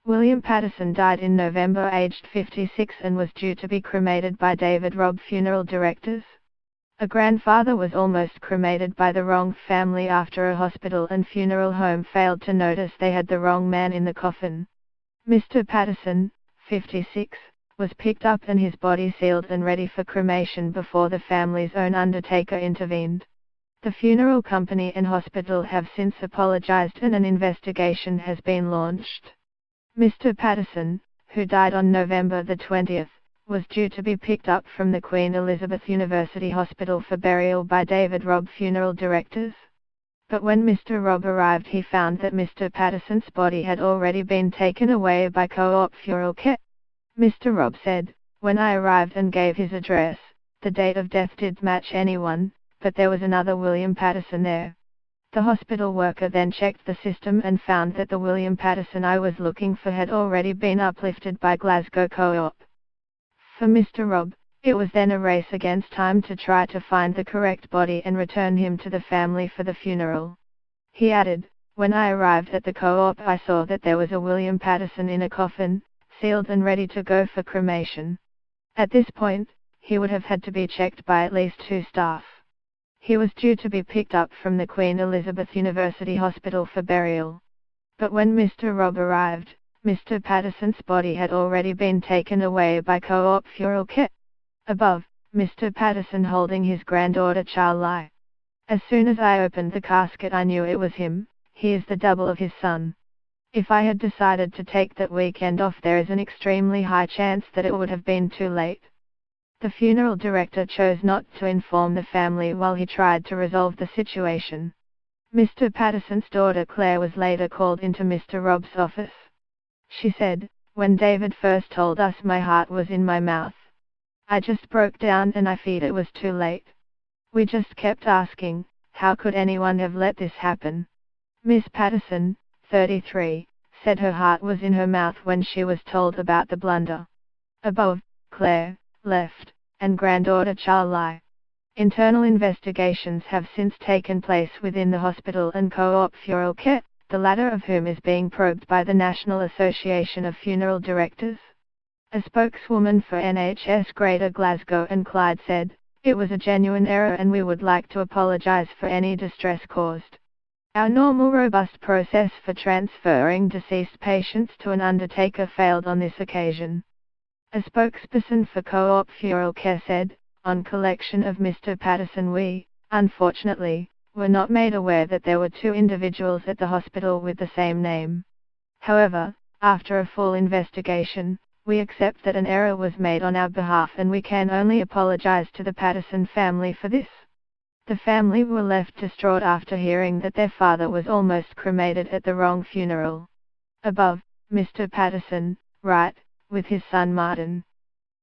William Patterson died in November aged 56 and was due to be cremated by David Robb Funeral Directors. A grandfather was almost cremated by the wrong family after a hospital and funeral home failed to notice they had the wrong man in the coffin. Mr. Patterson, 56, was picked up and his body sealed and ready for cremation before the family's own undertaker intervened. The funeral company and hospital have since apologized and an investigation has been launched. Mr. Patterson, who died on November the 20th, was due to be picked up from the Queen Elizabeth University Hospital for burial by David Robb Funeral Directors. But when Mr. Robb arrived he found that Mr. Patterson's body had already been taken away by Co-op Funeral Care. Mr. Robb said, "When I arrived and gave his address, the date of death did match anyone, but there was another William Patterson there." The hospital worker then checked the system and found that the William Patterson I was looking for had already been uplifted by Glasgow Co-op. For Mr. Robb, it was then a race against time to try to find the correct body and return him to the family for the funeral. He added, "When I arrived at the Co-op I saw that there was a William Patterson in a coffin, sealed and ready to go for cremation. At this point, he would have had to be checked by at least 2 staff. He was due to be picked up from the Queen Elizabeth University Hospital for burial. But when Mr. Robb arrived, Mr. Patterson's body had already been taken away by Co-op Funeral Care. Above, Mr. Patterson holding his granddaughter Charlie. As soon as I opened the casket I knew it was him. He is the double of his son. If I had decided to take that weekend off there is an extremely high chance that it would have been too late." The funeral director chose not to inform the family while he tried to resolve the situation. Mr. Patterson's daughter Claire was later called into Mr. Robb's office. She said, "When David first told us my heart was in my mouth. I just broke down and I feared it was too late. We just kept asking, how could anyone have let this happen?" Miss Patterson, 33, said her heart was in her mouth when she was told about the blunder. Above, Claire, left, and granddaughter Charlie. Internal investigations have since taken place within the hospital and Co-op Funeral Care, the latter of whom is being probed by the National Association of Funeral Directors. A spokeswoman for NHS Greater Glasgow and Clyde said, "It was a genuine error and we would like to apologise for any distress caused. Our normal robust process for transferring deceased patients to an undertaker failed on this occasion." A spokesperson for Co-op Funeral Care said, "On collection of Mr. Patterson we, unfortunately, were not made aware that there were 2 individuals at the hospital with the same name. However, after a full investigation, we accept that an error was made on our behalf and we can only apologize to the Patterson family for this." The family were left distraught after hearing that their father was almost cremated at the wrong funeral. Above, Mr. Patterson, right, with his son Martin.